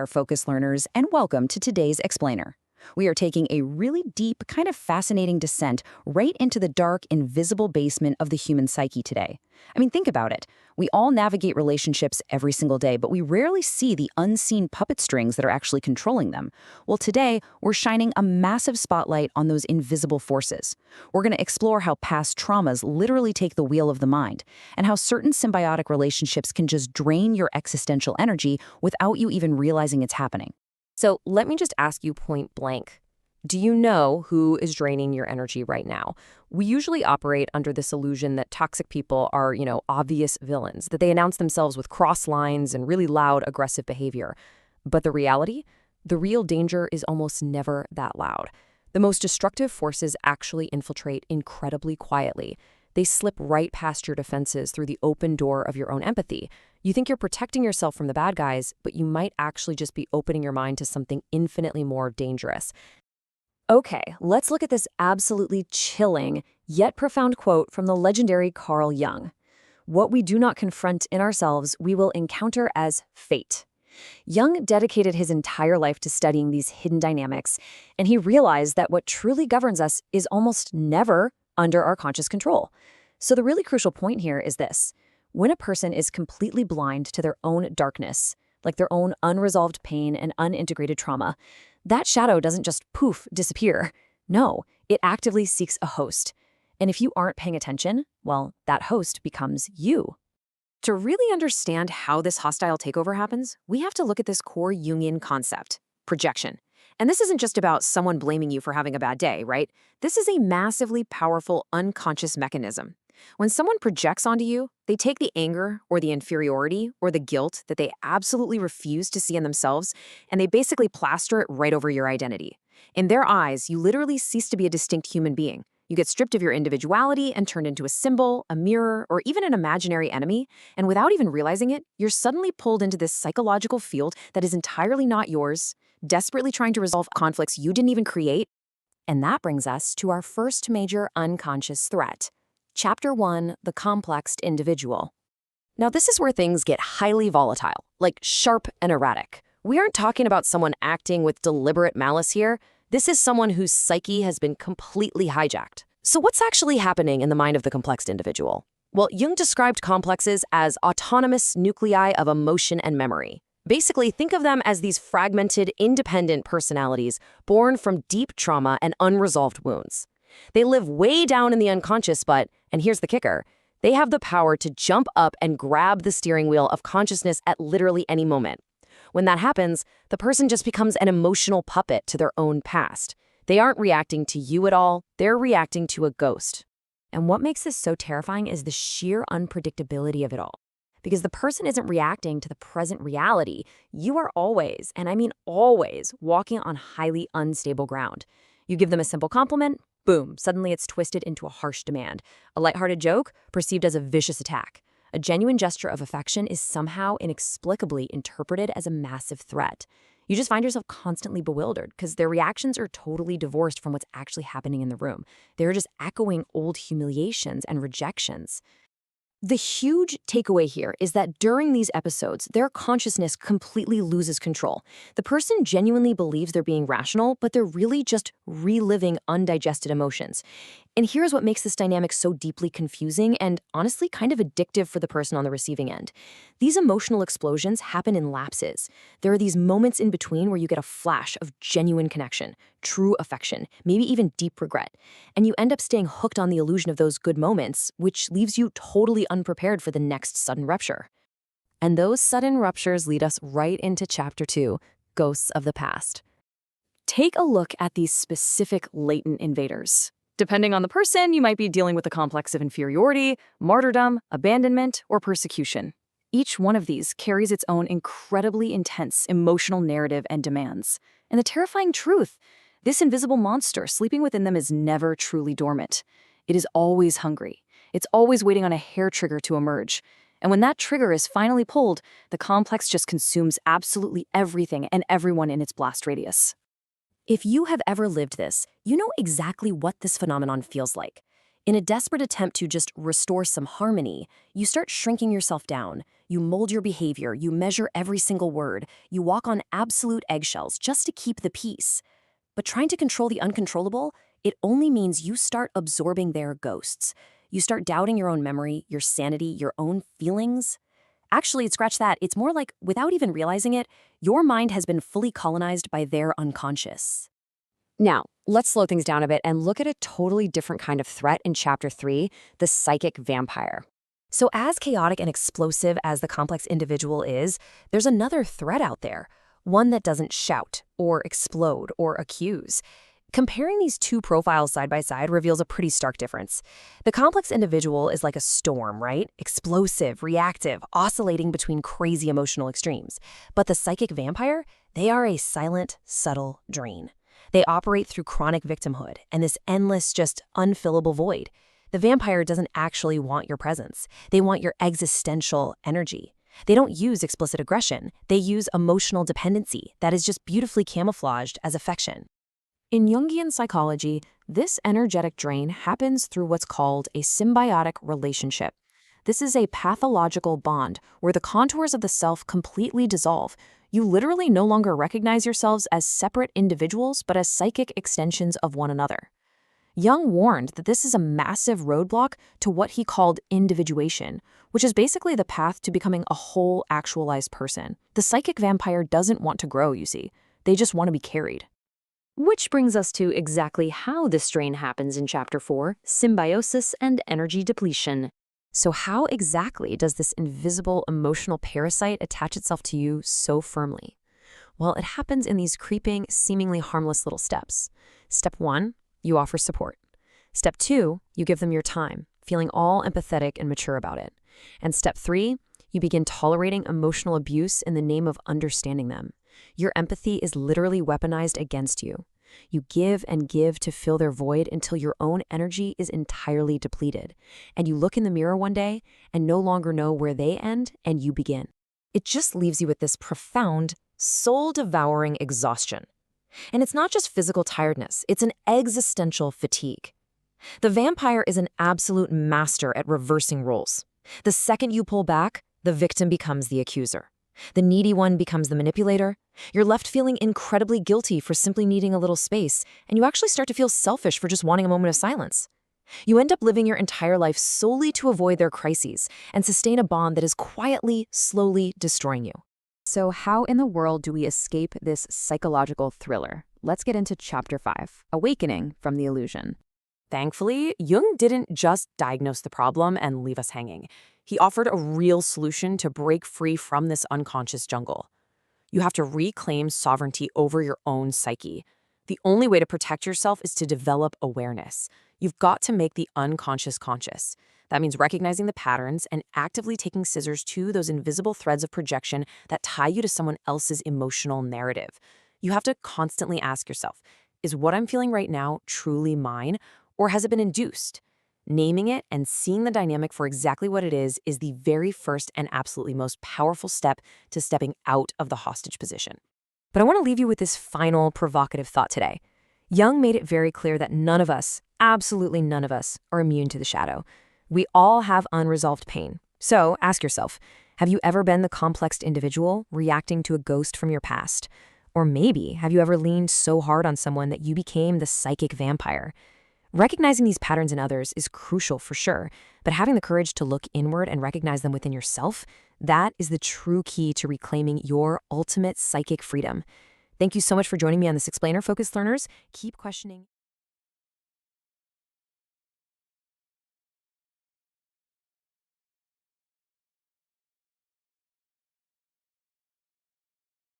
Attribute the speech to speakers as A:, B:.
A: there, focused learners, and welcome to today's Explainer. We are taking a really deep, kind of fascinating descent right into the dark, invisible basement of the human psyche today. I mean, think about it. We all navigate relationships every single day, but we rarely see the unseen puppet strings that are actually controlling them. Well, today, we're shining a massive spotlight on those invisible forces. We're going to explore how past traumas literally take the wheel of the mind, and how certain symbiotic relationships can just drain your existential energy without you even realizing it's happening.
B: So let me just ask you point blank. Do you know who is draining your energy right now? We usually operate under this illusion that toxic people are, obvious villains, that they announce themselves with cross lines and really loud, aggressive behavior. But the reality? The real danger is almost never that loud. The most destructive forces actually infiltrate incredibly quietly. They slip right past your defenses through the open door of your own empathy. You think you're protecting yourself from the bad guys, but you might actually just be opening your mind to something infinitely more dangerous. Okay, let's look at this absolutely chilling, yet profound quote from the legendary Carl Jung. What we do not confront in ourselves, we will encounter as fate. Jung dedicated his entire life to studying these hidden dynamics, and he realized that what truly governs us is almost never under our conscious control. So the really crucial point here is this. When a person is completely blind to their own darkness, like their own unresolved pain and unintegrated trauma, that shadow doesn't just poof, disappear. No, it actively seeks a host. And if you aren't paying attention, well, that host becomes you. To really understand how this hostile takeover happens, we have to look at this core Jungian concept, projection. And this isn't just about someone blaming you for having a bad day, right? This is a massively powerful unconscious mechanism. When someone projects onto you, they take the anger or the inferiority or the guilt that they absolutely refuse to see in themselves, and they basically plaster it right over your identity. In their eyes, you literally cease to be a distinct human being. You get stripped of your individuality and turned into a symbol, a mirror, or even an imaginary enemy, and without even realizing it, you're suddenly pulled into this psychological field that is entirely not yours, desperately trying to resolve conflicts you didn't even create. And that brings us to our first major unconscious threat. Chapter 1, The Complexed Individual. Now, this is where things get highly volatile, like sharp and erratic. We aren't talking about someone acting with deliberate malice here. This is someone whose psyche has been completely hijacked. So what's actually happening in the mind of the complexed individual? Well, Jung described complexes as autonomous nuclei of emotion and memory. Basically, think of them as these fragmented, independent personalities born from deep trauma and unresolved wounds. They live way down in the unconscious, but, and here's the kicker, they have the power to jump up and grab the steering wheel of consciousness at literally any moment. When that happens, the person just becomes an emotional puppet to their own past. They aren't reacting to you at all, they're reacting to a ghost. And what makes this so terrifying is the sheer unpredictability of it all. Because the person isn't reacting to the present reality. You are always, and I mean always, walking on highly unstable ground. You give them a simple compliment, boom, suddenly it's twisted into a harsh demand. A lighthearted joke, perceived as a vicious attack. A genuine gesture of affection is somehow inexplicably interpreted as a massive threat. You just find yourself constantly bewildered because their reactions are totally divorced from what's actually happening in the room. They're just echoing old humiliations and rejections. The huge takeaway here is that during these episodes, their consciousness completely loses control. The person genuinely believes they're being rational, but they're really just reliving undigested emotions. And here's what makes this dynamic so deeply confusing and honestly kind of addictive for the person on the receiving end. These emotional explosions happen in lapses. There are these moments in between where you get a flash of genuine connection, true affection, maybe even deep regret. And you end up staying hooked on the illusion of those good moments, which leaves you totally unprepared for the next sudden rupture. And those sudden ruptures lead us right into Chapter 2, Ghosts of the Past. Take a look at these specific latent invaders. Depending on the person, you might be dealing with a complex of inferiority, martyrdom, abandonment, or persecution. Each one of these carries its own incredibly intense emotional narrative and demands. And the terrifying truth, this invisible monster sleeping within them is never truly dormant. It is always hungry. It's always waiting on a hair trigger to emerge. And when that trigger is finally pulled, the complex just consumes absolutely everything and everyone in its blast radius. If you have ever lived this, you know exactly what this phenomenon feels like. In a desperate attempt to just restore some harmony, you start shrinking yourself down. You mold your behavior, you measure every single word, you walk on absolute eggshells just to keep the peace. But trying to control the uncontrollable, it only means you start absorbing their ghosts. You start doubting your own memory, your sanity, your own feelings. Actually, scratch that. It's more like, without even realizing it, your mind has been fully colonized by their unconscious. Now, let's slow things down a bit and look at a totally different kind of threat in Chapter 3, the psychic vampire. So as chaotic and explosive as the complex individual is, there's another threat out there, one that doesn't shout or explode or accuse. Comparing these two profiles side by side reveals a pretty stark difference. The complex individual is like a storm, right? Explosive, reactive, oscillating between crazy emotional extremes. But the psychic vampire, they are a silent, subtle drain. They operate through chronic victimhood and this endless, just unfillable void. The vampire doesn't actually want your presence. They want your existential energy. They don't use explicit aggression. They use emotional dependency that is just beautifully camouflaged as affection. In Jungian psychology, this energetic drain happens through what's called a symbiotic relationship. This is a pathological bond where the contours of the self completely dissolve. You literally no longer recognize yourselves as separate individuals, but as psychic extensions of one another. Jung warned that this is a massive roadblock to what he called individuation, which is basically the path to becoming a whole actualized person. The psychic vampire doesn't want to grow, you see. They just want to be carried. Which brings us to exactly how this strain happens in Chapter 4, symbiosis and energy depletion. So how exactly does this invisible emotional parasite attach itself to you so firmly? Well, it happens in these creeping, seemingly harmless little steps. Step 1, you offer support. Step 2, you give them your time, feeling all empathetic and mature about it. And Step 3, you begin tolerating emotional abuse in the name of understanding them. Your empathy is literally weaponized against you. You give and give to fill their void until your own energy is entirely depleted. And you look in the mirror one day and no longer know where they end and you begin. It just leaves you with this profound, soul-devouring exhaustion. And it's not just physical tiredness, it's an existential fatigue. The vampire is an absolute master at reversing roles. The second you pull back, the victim becomes the accuser. The needy one becomes the manipulator. You're left feeling incredibly guilty for simply needing a little space, and you actually start to feel selfish for just wanting a moment of silence. You end up living your entire life solely to avoid their crises and sustain a bond that is quietly, slowly destroying you. So how in the world do we escape this psychological thriller? Let's get into Chapter 5, Awakening from the Illusion. Thankfully, Jung didn't just diagnose the problem and leave us hanging. He offered a real solution to break free from this unconscious jungle. You have to reclaim sovereignty over your own psyche. The only way to protect yourself is to develop awareness. You've got to make the unconscious conscious. That means recognizing the patterns and actively taking scissors to those invisible threads of projection that tie you to someone else's emotional narrative. You have to constantly ask yourself, is what I'm feeling right now truly mine, or has it been induced? Naming it and seeing the dynamic for exactly what it is the very first and absolutely most powerful step to stepping out of the hostage position. But I want to leave you with this final provocative thought today. Jung made it very clear that none of us, absolutely none of us, are immune to the shadow. We all have unresolved pain. So ask yourself, have you ever been the complex individual reacting to a ghost from your past? Or maybe have you ever leaned so hard on someone that you became the psychic vampire? Recognizing these patterns in others is crucial for sure, but having the courage to look inward and recognize them within yourself, that is the true key to reclaiming your ultimate psychic freedom. Thank you so much for joining me on this Explainer Focused Learners. Keep questioning.